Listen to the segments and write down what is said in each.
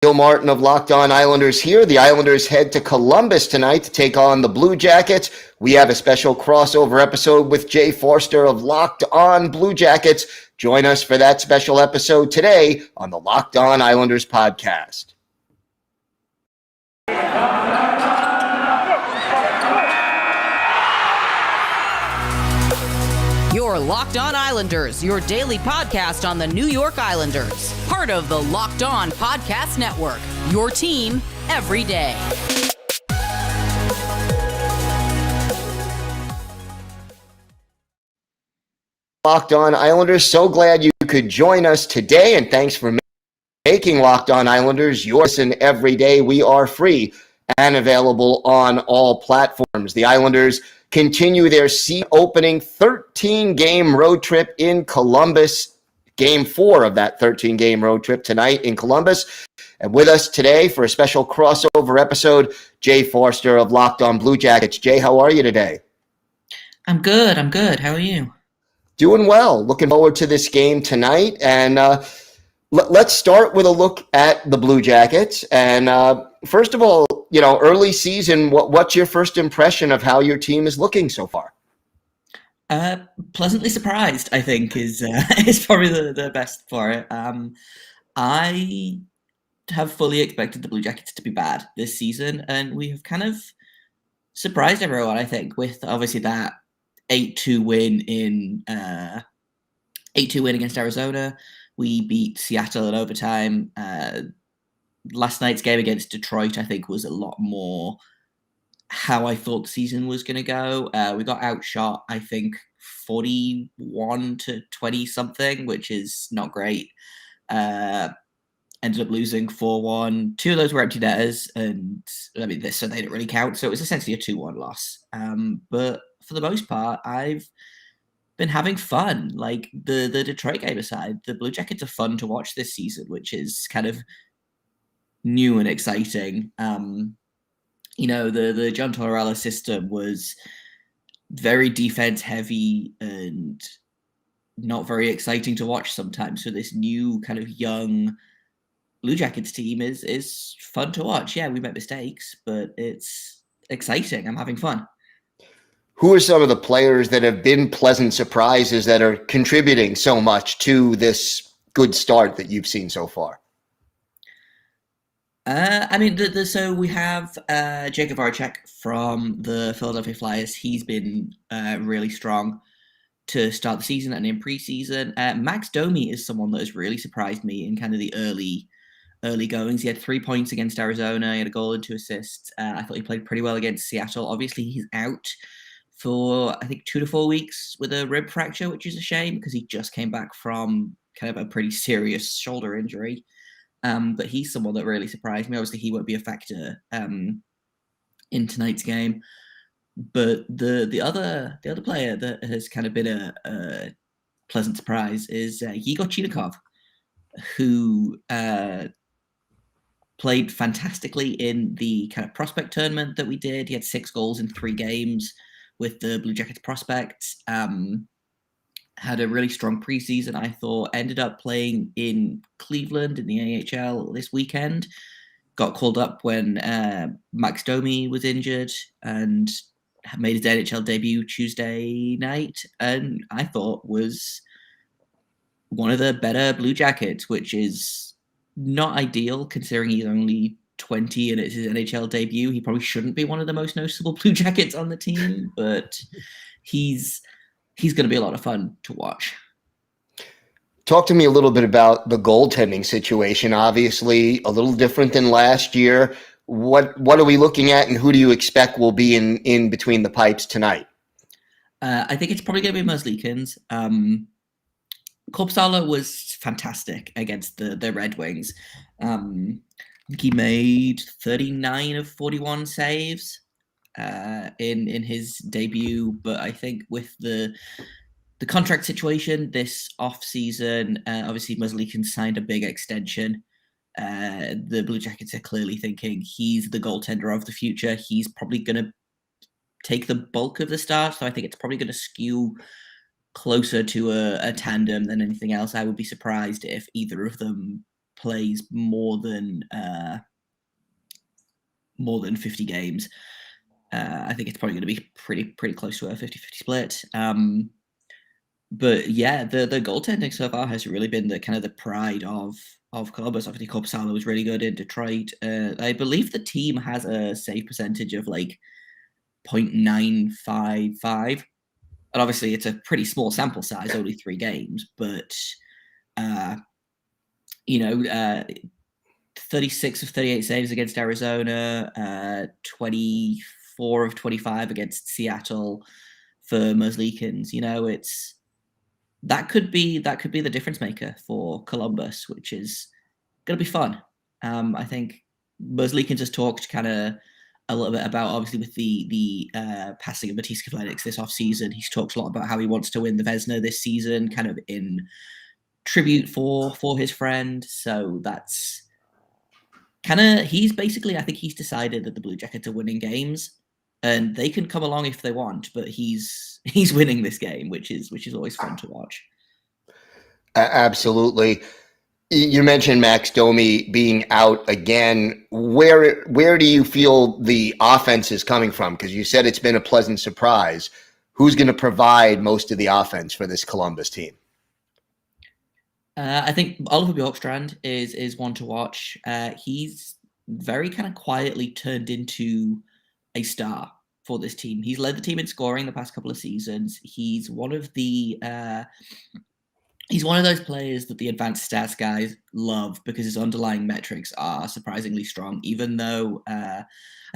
Neil Martin of Locked On Islanders here. The Islanders head to Columbus tonight to take on the Blue Jackets. We have a special crossover episode with Jay Forster of Locked On Blue Jackets. Join us for that special episode today on the Locked On Islanders podcast. Your Locked On Islanders, your daily podcast on the New York Islanders. Part of the Locked On Podcast Network, your team every day. Locked On Islanders, so glad you could join us today, and thanks for making Locked On Islanders your listen every day. We are free and available on all platforms. The Islanders continue their season-opening 13-game road trip in Columbus. Game 4 of that 13-game road trip tonight in Columbus. And with us today for a special crossover episode, Jay Forster of Locked On Blue Jackets. Jay, how are you today? I'm good. How are you? Doing well. Looking forward to this game tonight. And let's start with a look at the Blue Jackets. And first of all, early season, what's your first impression of how your team is looking so far? Pleasantly surprised, I think, is probably the best for it. I have fully expected the Blue Jackets to be bad this season, and we have kind of surprised everyone, I think, with obviously that 8-2 win against Arizona. We beat Seattle in overtime. Last night's game against Detroit, I think, was a lot more how I thought the season was going to go. We got outshot, I think, 41-20 something, which is not great. Ended up losing 4-1. 2 of those were empty netters, and so they didn't really count. So it was essentially a 2-1 loss. But for the most part, I've been having fun. Like the Detroit game aside, the Blue Jackets are fun to watch this season, which is kind of new and exciting. The John Tortorella system was very defense heavy and not very exciting to watch sometimes. So this new kind of young Blue Jackets team is fun to watch. Yeah, we make mistakes, but it's exciting. I'm having fun. Who are some of the players that have been pleasant surprises that are contributing so much to this good start that you've seen so far? So we have Jacob Voracek from the Philadelphia Flyers. He's been really strong to start the season and in preseason. Max Domi is someone that has really surprised me in kind of the early goings. He had 3 points against Arizona. He had a goal and 2 assists. I thought he played pretty well against Seattle. Obviously, he's out for, I think, 2 to 4 weeks with a rib fracture, which is a shame because he just came back from kind of a pretty serious shoulder injury. But he's someone that really surprised me. Obviously, he won't be a factor in tonight's game. But the other player that has kind of been a pleasant surprise is Igor Chinakhov, who played fantastically in the kind of prospect tournament that we did. He had 6 goals in 3 games with the Blue Jackets prospects. Had a really strong preseason, I thought. Ended up playing in Cleveland in the AHL this weekend. Got called up when Max Domi was injured and made his NHL debut Tuesday night. And I thought was one of the better Blue Jackets, which is not ideal considering he's only 20 and it's his NHL debut. He probably shouldn't be one of the most noticeable Blue Jackets on the team, but he's going to be a lot of fun to watch. Talk to me a little bit about the goaltending situation. Obviously, a little different than last year. What are we looking at, and who do you expect will be in between the pipes tonight? I think it's probably going to be Merzlikins. Korpisalo was fantastic against the Red Wings. I think he made 39 of 41 saves in his debut, but I think with the contract situation this off season, obviously Merzlikins signed a big extension. The Blue Jackets are clearly thinking he's the goaltender of the future. He's probably going to take the bulk of the start, so I think it's probably going to skew closer to a tandem than anything else. I would be surprised if either of them plays more than 50 games. I think it's probably going to be pretty close to a 50-50 split. But yeah, the goaltending so far has really been the kind of the pride of Columbus. Obviously, Korpisalo was really good in Detroit. I believe the team has a save percentage of like 0.955. And obviously, it's a pretty small sample size, only 3 games. But, 36 of 38 saves against Arizona, 24 of 25 against Seattle for Merzlikins. That could be the difference maker for Columbus, which is going to be fun. I think Merzlikins has talked kind of a little bit about, obviously, with the passing of Matisse Kivlenieks this offseason. He's talked a lot about how he wants to win the Vezina this season, kind of in tribute for his friend. So that's kind of, he's basically, I think he's decided that the Blue Jackets are winning games, and they can come along if they want, but he's winning this game, which is always fun to watch. Absolutely. You mentioned Max Domi being out again. Where do you feel the offense is coming from? Because you said it's been a pleasant surprise. Who's going to provide most of the offense for this Columbus team? I think Oliver Bjorkstrand is one to watch. He's very kind of quietly turned into a star for this team. He's led the team in scoring the past couple of seasons. He's one of those players that the advanced stats guys love because his underlying metrics are surprisingly strong, even though I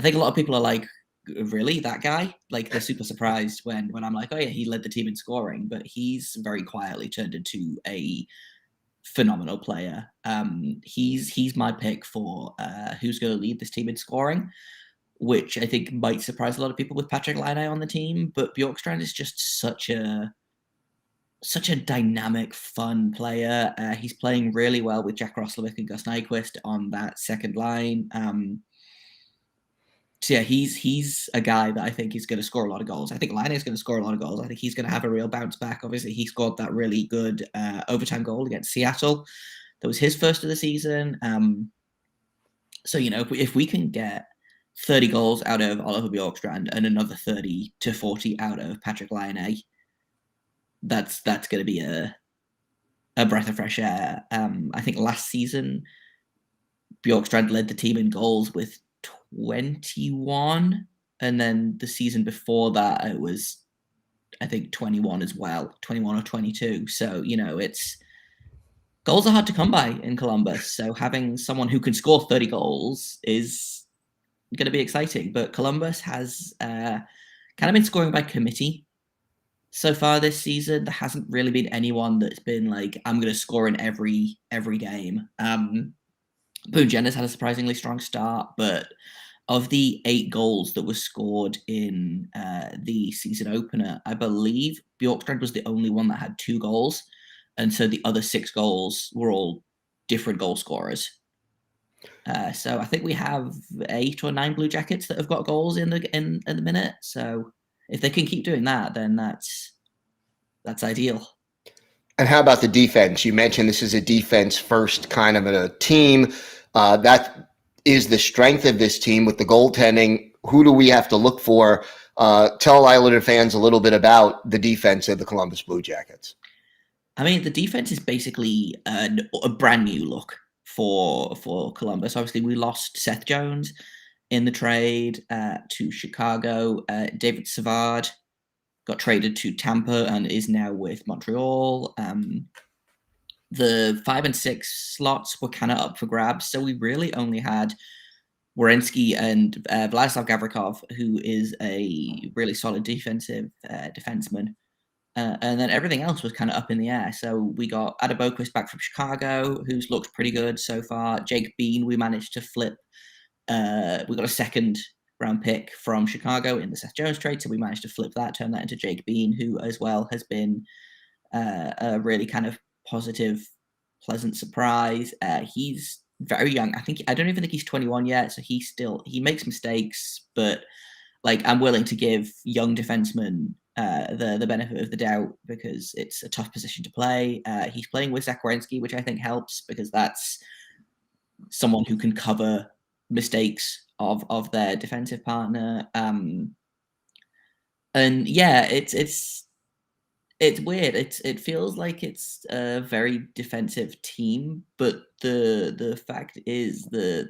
think a lot of people are like, really, that guy? Like, they're super surprised when I'm like, oh yeah, he led the team in scoring, but he's very quietly turned into a phenomenal player. He's my pick for who's going to lead this team in scoring, which I think might surprise a lot of people with Patrick Laine on the team. But Bjorkstrand is just such a dynamic, fun player. He's playing really well with Jack Roslovic and Gus Nyquist on that second line. So yeah, he's a guy that I think is going to score a lot of goals. I think Laine is going to score a lot of goals. I think he's going to have a real bounce back. Obviously, he scored that really good overtime goal against Seattle. That was his first of the season. So, if we can get 30 goals out of Oliver Bjorkstrand and another 30 to 40 out of Patrick Laine, that's going to be a breath of fresh air. I think last season, Bjorkstrand led the team in goals with 21, and then the season before that it was, I think, 21 as well, 21 or 22. So it's goals are hard to come by in Columbus, so having someone who can score 30 goals is going to be exciting. But Columbus has kind of been scoring by committee so far this season. There hasn't really been anyone that's been like, I'm going to score in every game. Boone Jenner's had a surprisingly strong start, but of the 8 goals that were scored in the season opener, I believe Bjorkstrand was the only one that had 2 goals, and so the other 6 goals were all different goal scorers. So I think we have 8 or 9 Blue Jackets that have got goals in the minute. So if they can keep doing that, then that's ideal. And how about the defense? You mentioned this is a defense first kind of a team. That is the strength of this team with the goaltending. Who do we have to look for? Tell Islander fans a little bit about the defense of the Columbus Blue Jackets. I mean, the defense is basically a brand new look for Columbus. Obviously, we lost Seth Jones in the trade to Chicago. David Savard got traded to Tampa and is now with Montreal. The 5 and 6 slots were kind of up for grabs, so we really only had Werenski and Vladislav Gavrikov, who is a really solid defensive defenseman. And then everything else was kind of up in the air. So we got Ada Boquist back from Chicago, who's looked pretty good so far. Jake Bean, we managed to flip. We got a second round pick from Chicago in the Seth Jones trade, so we managed to flip that, turn that into Jake Bean, who as well has been a really kind of positive, pleasant surprise. He's very young. I don't even think he's 21 yet, so he makes mistakes, but like, I'm willing to give young defensemen the benefit of the doubt because it's a tough position to play. He's playing with Zach Werenski, which I think helps because that's someone who can cover mistakes of their defensive partner. And yeah, it's weird. It feels like it's a very defensive team, but the fact is the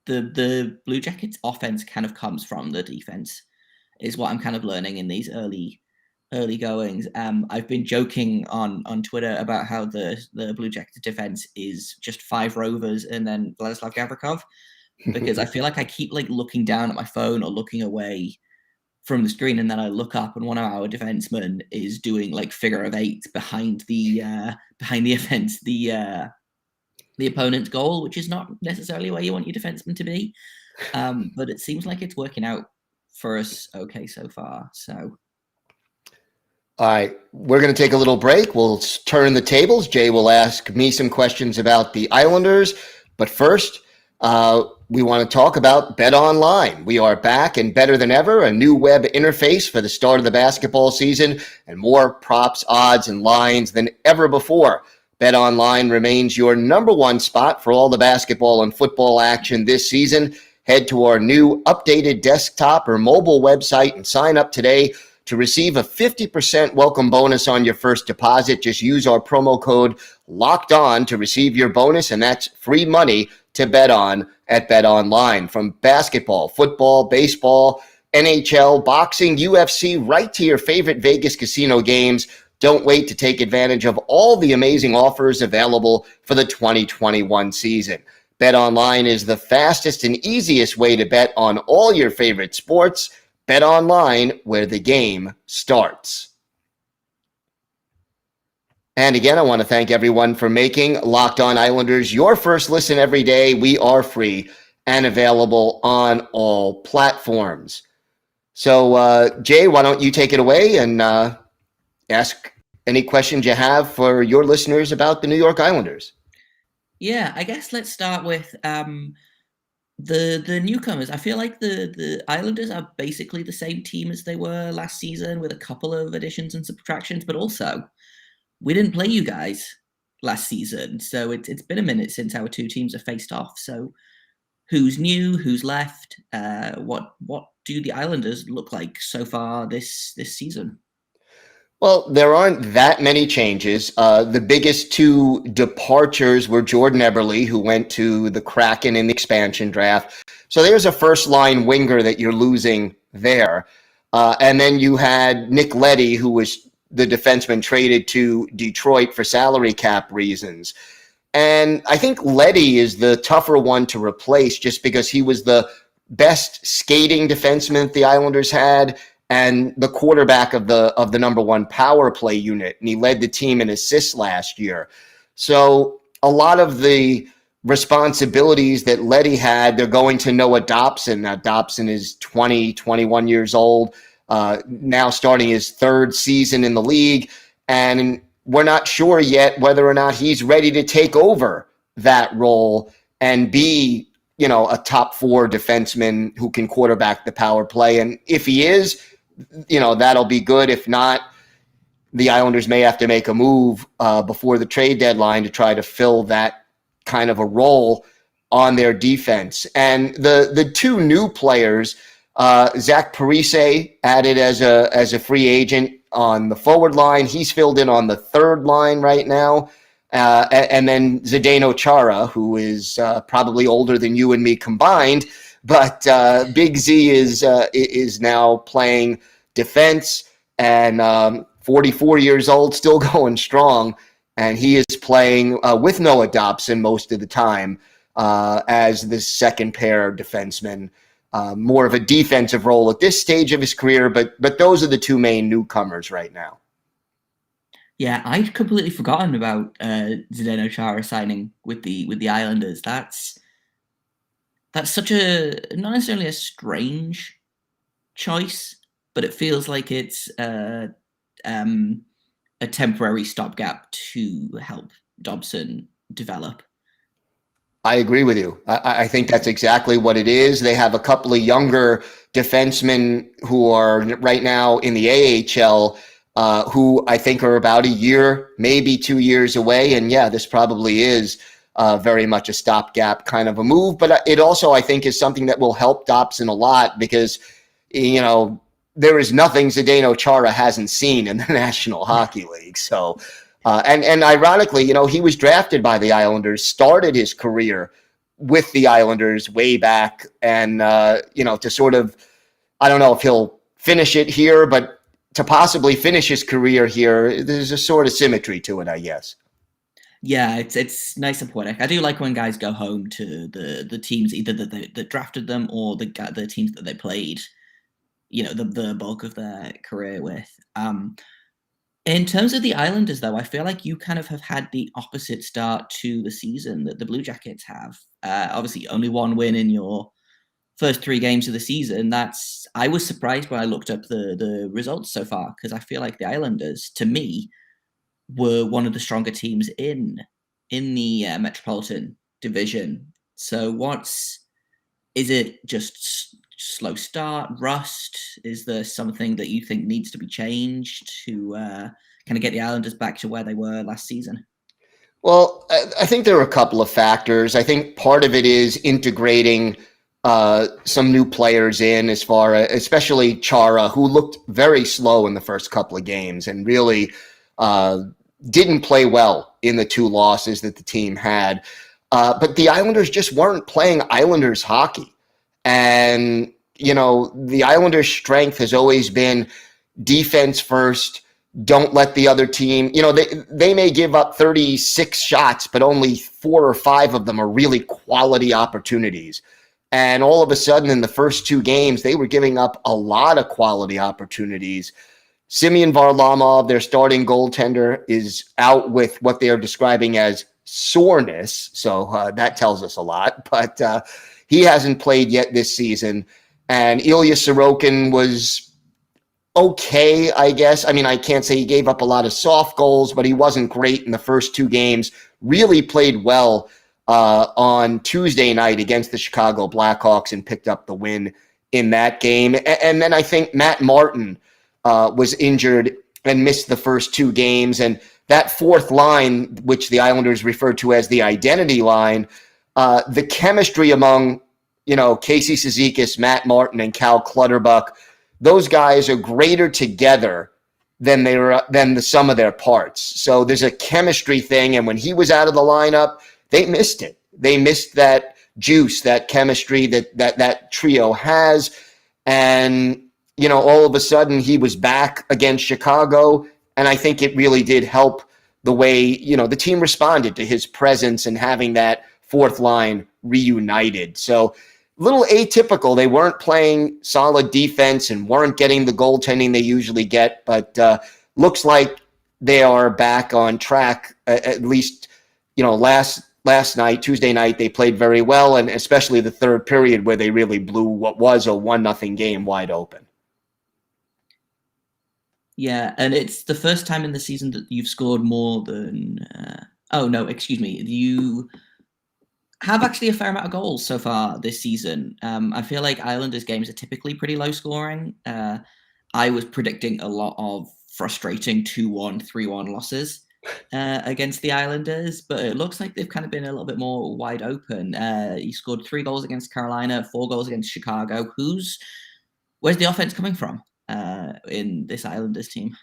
Blue Jackets offense kind of comes from the defense, is what I'm kind of learning in these early goings. I've been joking on Twitter about how the Blue Jackets defense is just 5 Rovers and then Vladislav Gavrikov, because I feel like I keep like looking down at my phone or looking away from the screen, and then I look up and one of our defensemen is doing like figure of 8 behind the offense, the opponent's goal, which is not necessarily where you want your defenseman to be. But it seems like it's working out for us okay so far. So all right, we're going to take a little break. We'll turn the tables. Jay will ask me some questions about the Islanders. But first, we want to talk about Bet Online. We are back and better than ever, a new web interface for the start of the basketball season, and more props, odds, and lines than ever before. Bet Online remains your number one spot for all the basketball and football action this season. Head to our new updated desktop or mobile website and sign up today to receive a 50% welcome bonus on your first deposit. Just use our promo code LOCKEDON to receive your bonus, and that's free money to bet on at Bet Online. From basketball, football, baseball, NHL, boxing, UFC, right to your favorite Vegas casino games. Don't wait to take advantage of all the amazing offers available for the 2021 season. Bet Online is the fastest and easiest way to bet on all your favorite sports. Bet Online, where the game starts. And again, I want to thank everyone for making Locked On Islanders your first listen every day. We are free and available on all platforms. So, Jay, why don't you take it away and ask any questions you have for your listeners about the New York Islanders? yeah, I guess let's start with the newcomers. I feel like the Islanders are basically the same team as they were last season, with a couple of additions and subtractions, but also we didn't play you guys last season, so it's been a minute since our two teams have faced off. So who's new? Who's left? What do the Islanders look like so far this season? Well, there aren't that many changes. The biggest two departures were Jordan Eberle, who went to the Kraken in the expansion draft. So there's a first-line winger that you're losing there. And then you had Nick Leddy, who was the defenseman traded to Detroit for salary cap reasons. And I think Leddy is the tougher one to replace, just because he was the best skating defenseman the Islanders had and the quarterback of the number one power play unit. And he led the team in assists last year. So a lot of the responsibilities that Leddy had, they're going to Noah Dobson. Now, Dobson is 21 years old, now starting his third season in the league. And we're not sure yet whether or not he's ready to take over that role and be, a top 4 defenseman who can quarterback the power play. And if he is, that'll be good. If not, the Islanders may have to make a move before the trade deadline to try to fill that kind of a role on their defense. And the two new players, Zach Parise added as a free agent on the forward line. He's filled in on the third line right now. And then Zdeno Chara, who is probably older than you and me combined, but Big Z is now playing defense, and 44 years old, still going strong, and he is playing with Noah Dobson most of the time as the second pair defenseman. More of a defensive role at this stage of his career, but those are the two main newcomers right now. Yeah, I'd completely forgotten about Zdeno Chara signing with the Islanders. That's such a, not necessarily a strange choice, but it feels like it's a temporary stopgap to help Dobson develop. I agree with you. I think that's exactly what it is. They have a couple of younger defensemen who are right now in the AHL, who I think are about a year, maybe 2 years away. And yeah, this probably is very much a stopgap kind of a move. But it also, I think, is something that will help Dobson a lot because, there is nothing Zdeno Chara hasn't seen in the National Hockey League. So, and ironically, he was drafted by the Islanders, started his career with the Islanders way back, and, to sort of, I don't know if he'll finish it here, but to possibly finish his career here, there's a sort of symmetry to it, I guess. Yeah, it's nice and poetic. I do like when guys go home to the teams either that drafted them or the teams that they played, the bulk of their career with. In terms of the Islanders, though, I feel like you kind of have had the opposite start to the season that the Blue Jackets have. Obviously, only one win in your first 3 games of the season. I was surprised when I looked up the results so far because I feel like the Islanders, to me, were one of the stronger teams in the Metropolitan Division. So is it just slow start, rust? Is there something that you think needs to be changed to kind of get the Islanders back to where they were last season? Well, I think there are a couple of factors. I think part of it is integrating some new players in, especially Chara, who looked very slow in the first couple of games and really didn't play well in the 2 losses that the team had. But the Islanders just weren't playing Islanders hockey. And, the Islanders' strength has always been defense first. Don't let the other team, they may give up 36 shots, but only 4 or 5 of them are really quality opportunities. And all of a sudden in the first 2 games, they were giving up a lot of quality opportunities. Semyon Varlamov, their starting goaltender, is out with what they are describing as soreness. So that tells us a lot, but he hasn't played yet this season. And Ilya Sorokin was okay, I guess. I mean, I can't say he gave up a lot of soft goals, but he wasn't great in the first 2 games. Really played well on Tuesday night against the Chicago Blackhawks and picked up the win in that game. And then I think Matt Martin was injured and missed the first 2 games. And that 4th line, which the Islanders refer to as the identity line, the chemistry among, Casey Cizikas, Matt Martin, and Cal Clutterbuck, those guys are greater together than the sum of their parts. So there's a chemistry thing. And when he was out of the lineup, they missed it. They missed that juice, that chemistry that trio has. And, all of a sudden he was back against Chicago. And I think it really did help the way, the team responded to his presence and having that 4th line reunited. So a little atypical. They weren't playing solid defense and weren't getting the goaltending they usually get, but looks like they are back on track. At least, last night, Tuesday night, they played very well, and especially the 3rd period where they really blew what was a 1-0 game wide open. Yeah, and it's the first time in the season that you've scored more than... You have actually a fair amount of goals so far this season. I feel like Islanders games are typically pretty low scoring. I was predicting a lot of frustrating 2-1, 3-1 losses against the Islanders, but it looks like they've kind of been a little bit more wide open. You scored 3 goals against Carolina, 4 goals against Chicago. Where's the offense coming from in this Islanders team?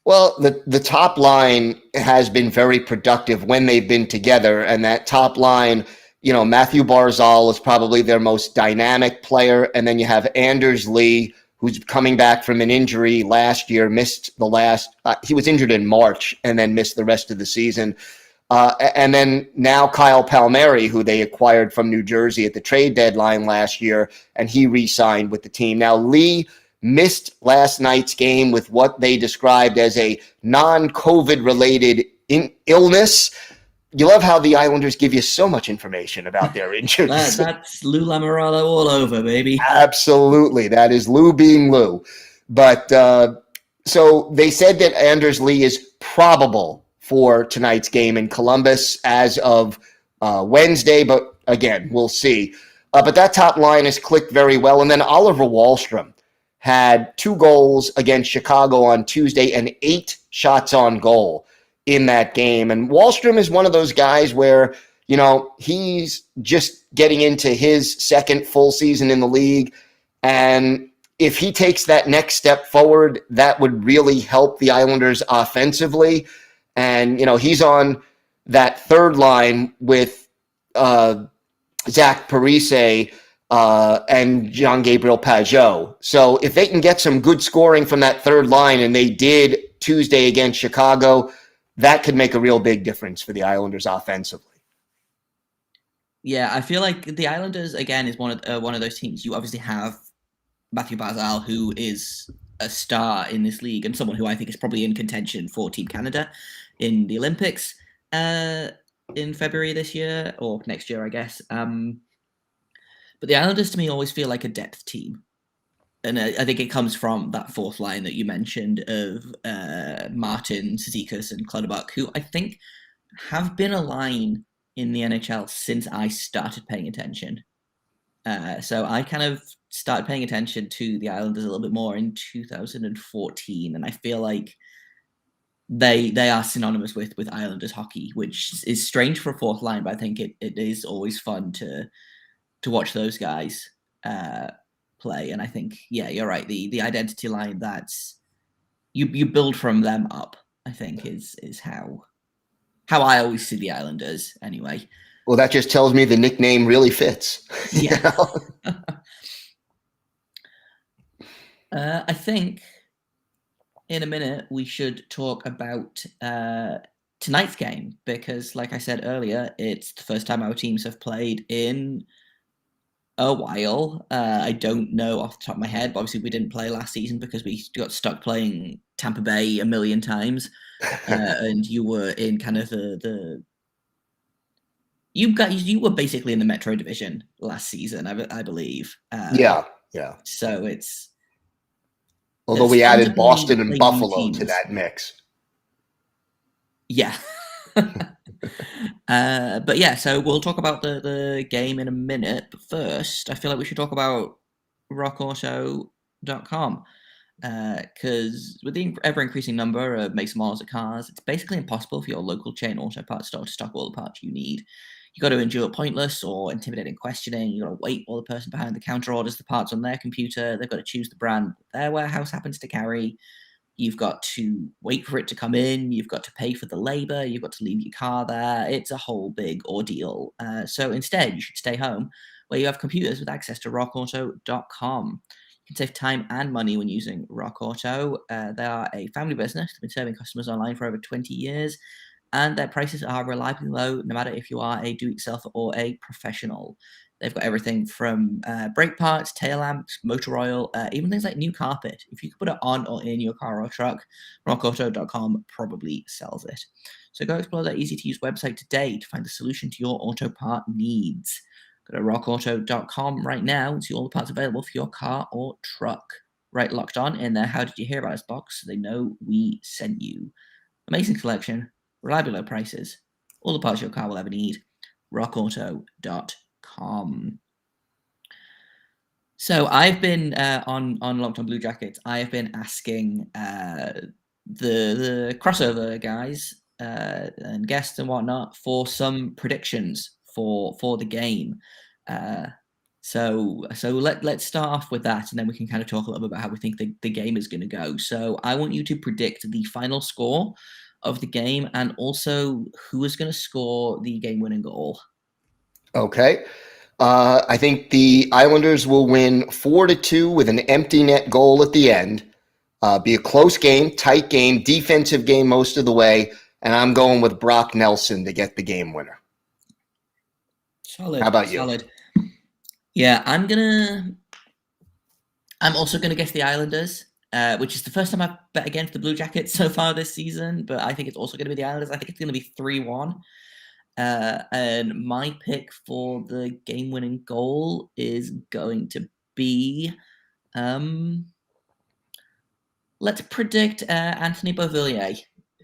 Well, the top line has been very productive when they've been together, and that top line, Matthew Barzal is probably their most dynamic player, and then you have Anders Lee, who's coming back from an injury last year, he was injured in March and then missed the rest of the season. And then now Kyle Palmieri, who they acquired from New Jersey at the trade deadline last year, and he re-signed with the team. Now, Lee missed last night's game with what they described as a non-COVID related illness. You love how the Islanders give you so much information about their injuries. That's Lou Lamoriello all over, baby. Absolutely. That is Lou being Lou. But so they said that Anders Lee is probable for tonight's game in Columbus as of Wednesday. But again, we'll see. But that top line has clicked very well. And then Oliver Wahlstrom had 2 goals against Chicago on Tuesday and 8 shots on goal in that game. And Wahlstrom is one of those guys where, he's just getting into his second full season in the league. And if he takes that next step forward, that would really help the Islanders offensively. And, he's on that third line with Zach Parise and Jean-Gabriel Pageau. So if they can get some good scoring from that third line, and they did Tuesday against Chicago, that could make a real big difference for the Islanders offensively. Yeah, I feel like the Islanders, again, is one of those teams. You obviously have Matthew Barzal, who is a star in this league and someone who I think is probably in contention for Team Canada in the Olympics in February this year, or next year, I guess. But the Islanders, to me, always feel like a depth team. And I think it comes from that fourth line that you mentioned of Martin, Cizikas, and Clutterbuck, who I think have been a line in the NHL since I started paying attention. So I kind of started paying attention to the Islanders a little bit more in 2014, and I feel like they are synonymous with Islanders hockey, which is strange for a fourth line, but I think it is always fun to watch those guys play. And I think, yeah, you're right. The identity line that's you build from them up, I think is how I always see the Islanders anyway. Well, that just tells me the nickname really fits. Yeah. I think in a minute we should talk about tonight's game, because like I said earlier, it's the first time our teams have played in a while. I don't know off the top of my head, but obviously we didn't play last season because we got stuck playing Tampa Bay a million times. And you were in kind of you were basically in the Metro Division last season, I believe. Yeah. So it's although we added Boston and Buffalo to that mix. Yeah. But yeah, so we'll talk about the game in a minute. But first, I feel like we should talk about rockauto.com. Because with the ever-increasing number of makes and models of cars, it's basically impossible for your local chain auto parts store to stock all the parts you need. You got to endure pointless or intimidating questioning. You got to wait while the person behind the counter orders the parts on their computer. They've got to choose the brand their warehouse happens to carry. You've got to wait for it to come in. You've got to pay for the labor. You've got to leave your car there. It's a whole big ordeal. So instead, you should stay home where you have computers with access to rockauto.com. You can save time and money when using Rock Auto. They are a family business. They've been serving customers online for over 20 years, and their prices are reliably low, no matter if you are a do-it-yourselfer or a professional. They've got everything from brake parts, tail lamps, motor oil, even things like new carpet. If you can put it on or in your car or truck, rockauto.com probably sells it. So go explore their easy-to-use website today to find the solution to your auto part needs. Go to rockauto.com right now and see all the parts available for your car or truck. Right, Locked On in there. How did you hear about us box so they know we sent you? Amazing selection, reliable low prices, all the parts your car will ever need. rockauto.com. So I've been on Locked On Blue Jackets. I have been asking the crossover guys and guests and whatnot for some predictions for the game. So let's start off with that, and then we can kind of talk a little bit about how we think the game is going to go. So I want you to predict the final score of the game and also who is going to score the game-winning goal. Okay. I think the Islanders will win 4-2 with an empty net goal at the end. Be a close game, tight game, defensive game most of the way, and I'm going with Brock Nelson to get the game winner. Solid. How about you? Solid. Yeah, I'm also gonna guess the Islanders, which is the first time I've bet against the Blue Jackets so far this season. But I think it's also gonna be the Islanders. I think it's gonna be 3-1. And my pick for the game-winning goal is going to be, let's predict Anthony Beauvillier,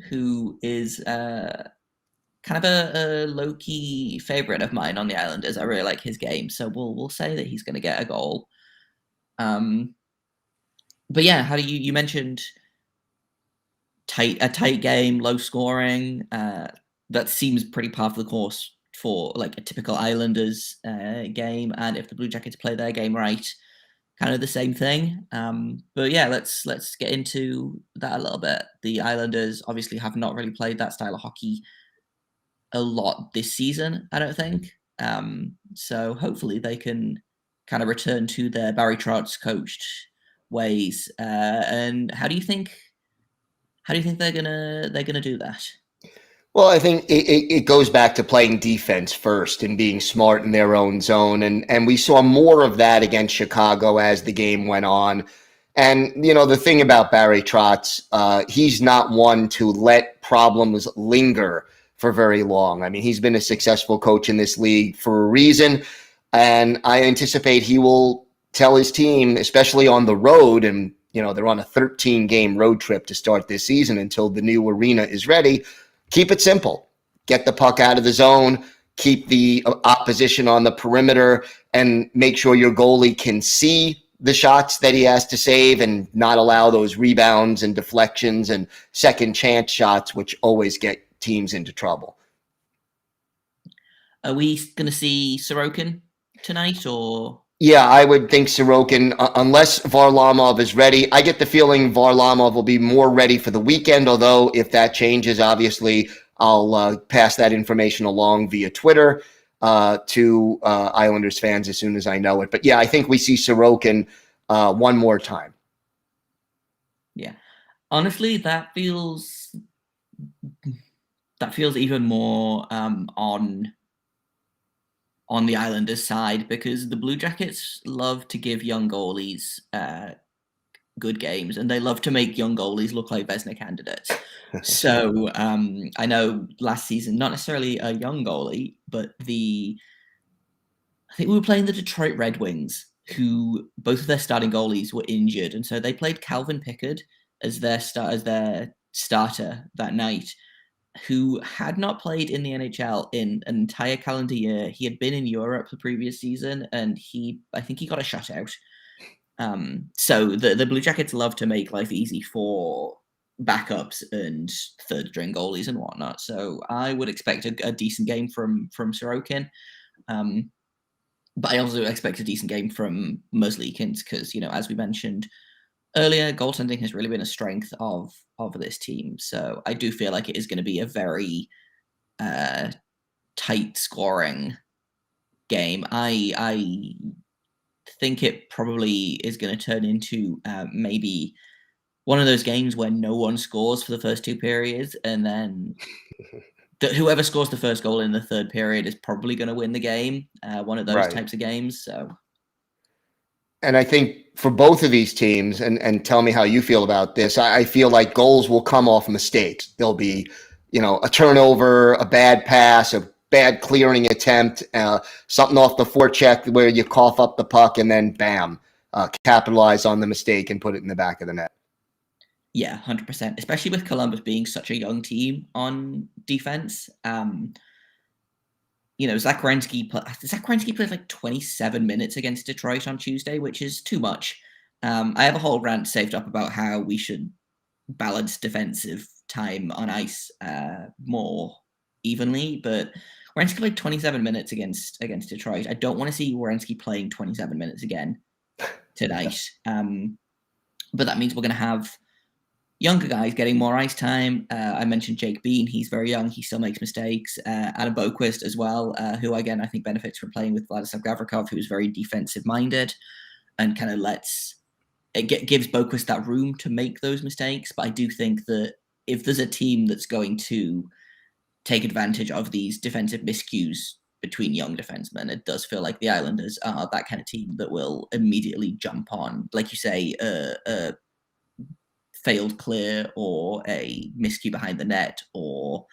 who is kind of a low-key favorite of mine on the Islanders. I really like his game, so we'll say that he's going to get a goal. But yeah, how do you mentioned a tight game, low scoring. That seems pretty par for the course for like a typical Islanders game, and if the Blue Jackets play their game right, kind of the same thing. But yeah, let's get into that a little bit. The Islanders obviously have not really played that style of hockey a lot this season, I don't think. So hopefully they can kind of return to their Barry Trotz coached ways. And how do you think they're gonna do that? Well, I think it goes back to playing defense first and being smart in their own zone. And we saw more of that against Chicago as the game went on. And, the thing about Barry Trotz, he's not one to let problems linger for very long. I mean, he's been a successful coach in this league for a reason. And I anticipate he will tell his team, especially on the road, and, they're on a 13-game road trip to start this season until the new arena is ready. Keep it simple. Get the puck out of the zone, keep the opposition on the perimeter, and make sure your goalie can see the shots that he has to save and not allow those rebounds and deflections and second chance shots, which always get teams into trouble. Are we going to see Sorokin tonight, or? Yeah, I would think Sorokin, unless Varlamov is ready. I get the feeling Varlamov will be more ready for the weekend, although if that changes, obviously, I'll pass that information along via Twitter to Islanders fans as soon as I know it. But yeah, I think we see Sorokin one more time. Yeah. Honestly, that feels even more on the Islanders side, because the Blue Jackets love to give young goalies good games, and they love to make young goalies look like Vezina candidates. So I know last season, not necessarily a young goalie, but I think we were playing the Detroit Red Wings, who both of their starting goalies were injured, and so they played Calvin Pickard as their starter that night, who had not played in the NHL in an entire calendar year. He had been in Europe the previous season, and I think he got a shutout. So the Blue Jackets love to make life easy for backups and third string goalies and whatnot. So I would expect a decent game from Sorokin. But I also expect a decent game from Merzlikins because, as we mentioned earlier, goaltending has really been a strength of this team. So I do feel like it is going to be a very tight scoring game. I think it probably is going to turn into maybe one of those games where no one scores for the first two periods, and then whoever scores the first goal in the third period is probably going to win the game. One of those types of games. So. And I think for both of these teams, and tell me how you feel about this, I feel like goals will come off mistakes. There'll be, a turnover, a bad pass, a bad clearing attempt, something off the forecheck where you cough up the puck and then bam, capitalize on the mistake and put it in the back of the net. Yeah, 100%, especially with Columbus being such a young team on defense. Zach Werenski played like 27 minutes against Detroit on Tuesday, which is too much. I have a whole rant saved up about how we should balance defensive time on ice more evenly, but Werenski played 27 minutes against Detroit. I don't want to see Werenski playing 27 minutes again tonight. But that means we're going to have younger guys getting more ice time. I mentioned Jake Bean. He's very young. He still makes mistakes. Adam Boquist as well, who, again, I think benefits from playing with Vladislav Gavrikov, who's very defensive-minded and kind of gives Boquist that room to make those mistakes. But I do think that if there's a team that's going to take advantage of these defensive miscues between young defensemen, it does feel like the Islanders are that kind of team that will immediately jump on, like you say, a failed clear or a miscue behind the net, or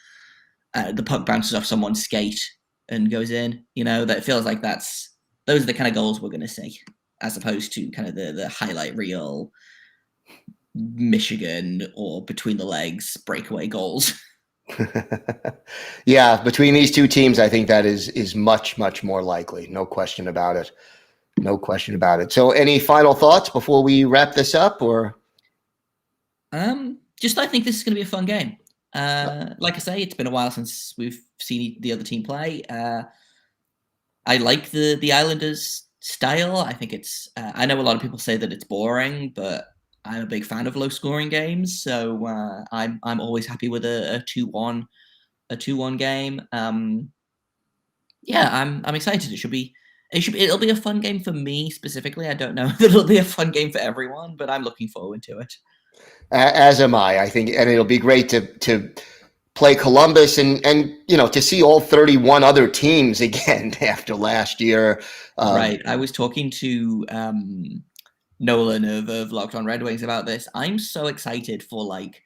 the puck bounces off someone's skate and goes in. That feels like those are the kind of goals we're going to see, as opposed to kind of the highlight reel Michigan or between the legs breakaway goals. Yeah, between these two teams, I think that is much, much more likely. No question about it. No question about it. So any final thoughts before we wrap this up, or? I think this is going to be a fun game. Like I say, it's been a while since we've seen the other team play. I like the Islanders' style. I think it's. I know a lot of people say that it's boring, but I'm a big fan of low-scoring games. So I'm always happy with a 2-1 game. Yeah, I'm excited. It'll be a fun game for me specifically. I don't know if it'll be a fun game for everyone, but I'm looking forward to it. As am I think, and it'll be great to play Columbus and to see all 31 other teams again after last year. Right. I was talking to Nolan of Locked On Red Wings about this. I'm so excited for like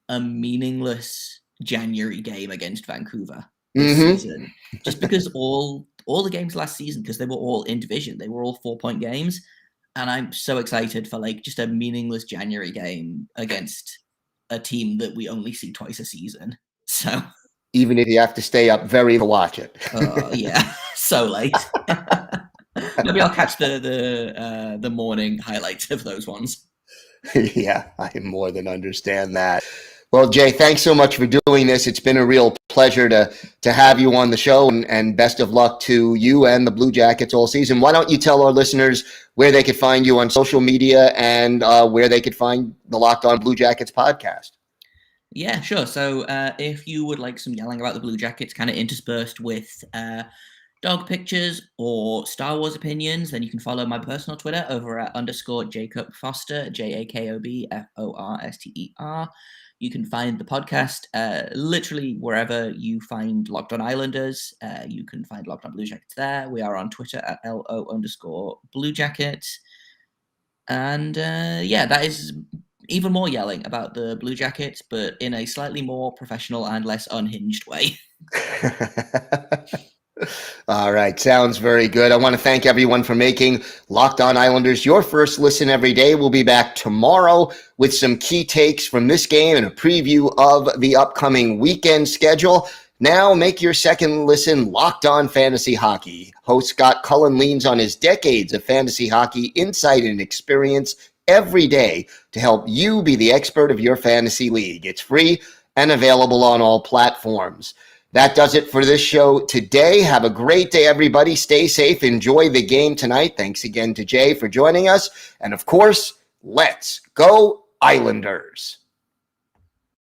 a meaningless January game against Vancouver this season, just because all the games last season, because they were all in division, they were all 4-point games. And I'm so excited for like just a meaningless January game against a team that we only see twice a season. So even if you have to stay up very to watch it. Yeah, so late. Maybe I'll catch the morning highlights of those ones. Yeah, I more than understand that. Well, Jay, thanks so much for doing this. It's been a real pleasure to have you on the show, and best of luck to you and the Blue Jackets all season. Why don't you tell our listeners where they could find you on social media and where they could find the Locked On Blue Jackets podcast? Yeah, sure. So if you would like some yelling about the Blue Jackets kind of interspersed with dog pictures or Star Wars opinions, then you can follow my personal Twitter over at _Jacob Foster, JAKOB FORSTER. You can find the podcast literally wherever you find Locked On Islanders. You can find Locked On Blue Jackets there. We are on Twitter at LO_Blue Jackets. And that is even more yelling about the Blue Jackets, but in a slightly more professional and less unhinged way. All right. Sounds very good. I want to thank everyone for making Locked On Islanders your first listen every day. We'll be back tomorrow with some key takes from this game and a preview of the upcoming weekend schedule. Now make your second listen Locked On Fantasy Hockey. Host Scott Cullen leans on his decades of fantasy hockey insight and experience every day to help you be the expert of your fantasy league. It's free and available on all platforms. That does it for this show today. Have a great day, everybody. Stay safe. Enjoy the game tonight. Thanks again to Jay for joining us. And of course, let's go Islanders.